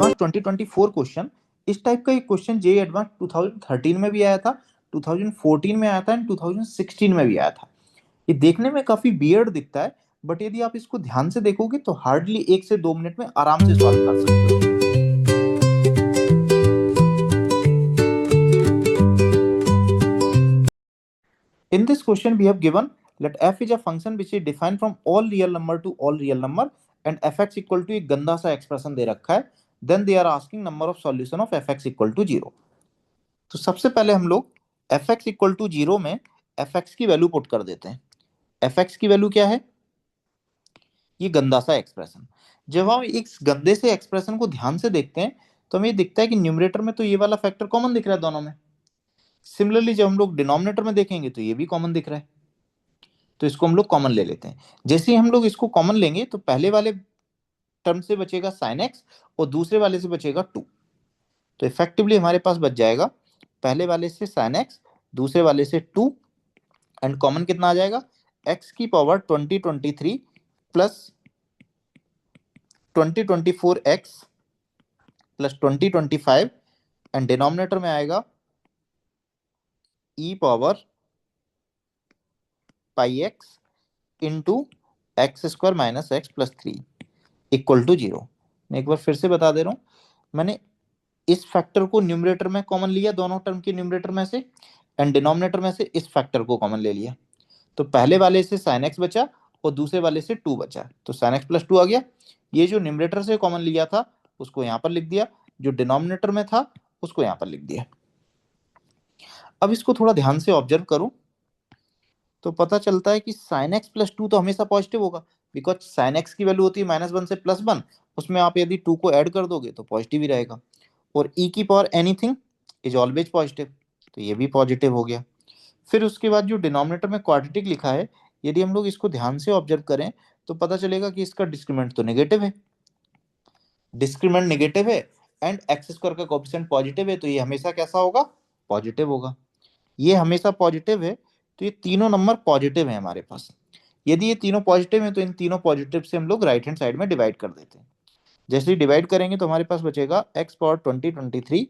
Advance 2024 question, इस type का एक क्वेश्चन जेईई एडवांस 2013 में भी आया था, 2014 में आया था एंड 2016 में भी आया था। ये देखने में काफी वियर्ड दिखता है, बट यदि आप इसको ध्यान से देखोगे तो हार्डली 1 से 2 मिनट में आराम से सॉल्व कर सकते हो। In this question we have given let f is a function which is defined from all real number to all real number and fx equal to एक गंदा सा एक्सप्रेशन दे रखा है, then they are asking number of solution of fx equal to 0। तो सबसे पहले हम लोग fx equal to 0 में fx की वैल्यू पुट कर देते हैं। fx की वैल्यू क्या है? ये गंदा सा एक्सप्रेशन। जब हम इस गंदे से एक्सप्रेशन को ध्यान से देखते हैं तो हमें दिखता है कि न्यूमरेटर में तो ये वाला फैक्टर कॉमन दिख रहा है दोनों में। सिमिलरली जब हम लोग डिनोमिनेटर में देखेंगे तो ये भी कॉमन दिख रहा है, तो इसको हम लोग कॉमन ले लेते हैं। जैसे ही हम लोग इसको कॉमन लेंगे तो पहले वाले टर्म से बचेगा sin x और दूसरे वाले से बचेगा 2। तो इफेक्टिवली हमारे पास बच जाएगा पहले वाले से sin x, दूसरे वाले से 2 एंड कॉमन कितना आ जाएगा? x की power 2023 plus 2024x plus 2025 and denominator में आएगा e power pi x into x square minus x plus 3 equal to 0। मैं एक बार फिर से बता दे रहा हूं, मैंने इस फैक्टर को न्यूमरेटर में कॉमन लिया, दोनों टर्म के न्यूमरेटर में से, एंड डिनोमिनेटर में से इस फैक्टर को कॉमन ले लिया। तो पहले वाले से sin x बचा और दूसरे वाले से 2 बचा, तो sin x प्लस 2 आ गया। ये जो न्यूमरेटर से कॉमन लिया था उसको यहां पर लिख दिया, जो डिनोमिनेटर में था उसको यहां पर लिख दिया। अब इसको थोड़ा ध्यान से ऑब्जर्व करो तो पता चलता है कि sin x प्लस 2 तो हमेशा पॉजिटिव होगा, बिकॉज sin x की वैल्यू होती है -1 से +1, उसमें आप यदि 2 को ऐड कर दोगे तो पॉजिटिव ही रहेगा। और e की power anything is always positive, तो ये भी पॉजिटिव हो गया। फिर उसके बाद जो डिनोमिनेटर में क्वाड्रेटिक लिखा है, यदि हम लोग इसको ध्यान से ऑब्जर्व करें तो पता चलेगा कि इसका डिस्क्रिमिनेंट तो नेगेटिव है, डिस्क्रिमिनेंट नेगेटिव है एंड एक्स स्क्वायर का कोएफिशिएंट पॉजिटिव है, तो ये हमेशा कैसा होगा? पॉजिटिव होगा। ये हमेशा पॉजिटिव है, तो ये तीनों नंबर पॉजिटिव है हमारे पास। यदि ये तीनों पॉजिटिव हैं तो इन तीनों पॉजिटिव से हम लोग राइट हैंड साइड में डिवाइड कर देते हैं। जैसे ही डिवाइड करेंगे तो हमारे पास बचेगा x power 2023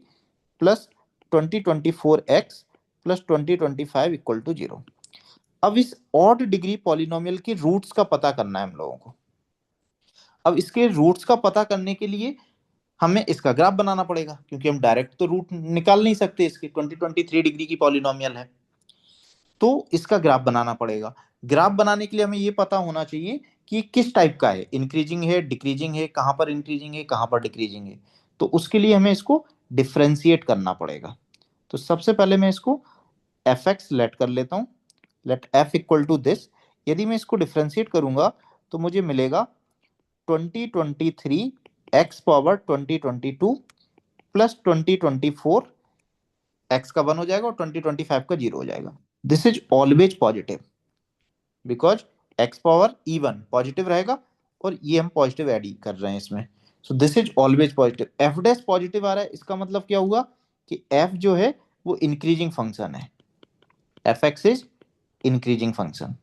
plus 2024x plus 2025 equal to 0। अब इस ऑड डिग्री पॉलिनोमियल के रूट्स का पता करना है हम लोगों को। अब इसके रूट्स का पता करने के लिए हमें इसका ग्राफ बनाना पड़ेगा, क्योंकि हम डायरेक्ट तो रूट निकाल नहीं सकते, इसके 2023 डिग्री की पॉलिनोमियल है तो इसका ग्राफ बनाना पड़ेगा। ग्राफ बनाने के लिए हमें ये पता होना चाहिए कि किस टाइप का है, इंक्रीजिंग है, डिक्रीजिंग है, कहां पर इंक्रीजिंग है, कहां पर डिक्रीजिंग है। तो उसके लिए हमें इसको डिफ्रेंशिएट करना पड़ेगा। तो सबसे पहले मैं इसको fx लेट कर लेता हूं, let f equal to this. यदि मैं इसको डिफ्रेंशिएट करूंगा तो मुझे मिलेगा 2023 x पावर 2022 प्लस 2024 x का 1 हो जाएगा और 2025 का 0 हो जाएगा। This is always positive because x power even positive रहेगा और ये हम पॉजिटिव ऐड ही कर रहे हैं इसमें। So this is always positive. f dash positive आ रहा है, इसका मतलब क्या हुआ कि f जो है वो इंक्रीजिंग फंक्शन है, fx is increasing function.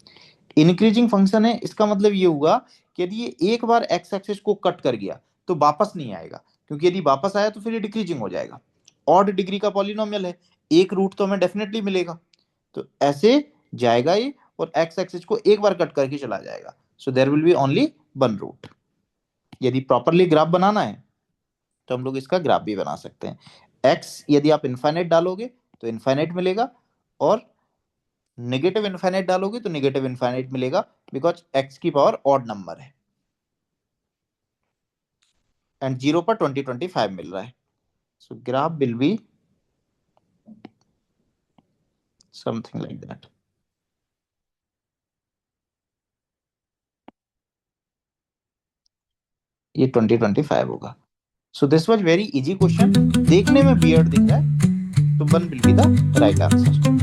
Increasing function है, इसका मतलब ये हुआ कि यदि ये एक बार x एक्सिस को कट कर गया तो वापस नहीं आएगा, क्योंकि यदि वापस आया तो फिर ये डिक्रीजिंग हो जाएगा। ऑड डिग्री का पॉलिनोमियल है, एक रूट तो हमें डेफिनेटली मिलेगा, तो ऐसे जाएगा ये और x एक्सिस को एक बार कट करके चला जाएगा। So there will be only one root. यदि प्रॉपरली ग्राफ बनाना है तो हम लोग इसका ग्राफ भी बना सकते हैं। x यदि आप इनफाइनाइट डालोगे तो इनफाइनाइट मिलेगा और नेगेटिव इनफाइनाइट डालोगे तो नेगेटिव इनफाइनाइट मिलेगा, बिकॉज x की पावर ऑड नंबर है एंड 0 पर 2025 मिल रहा है। सो graph will be something like that. ये 2025 होगा। So this was very easy question, देखने में वियर्ड दिख रहा है तो 1 will be the right answer.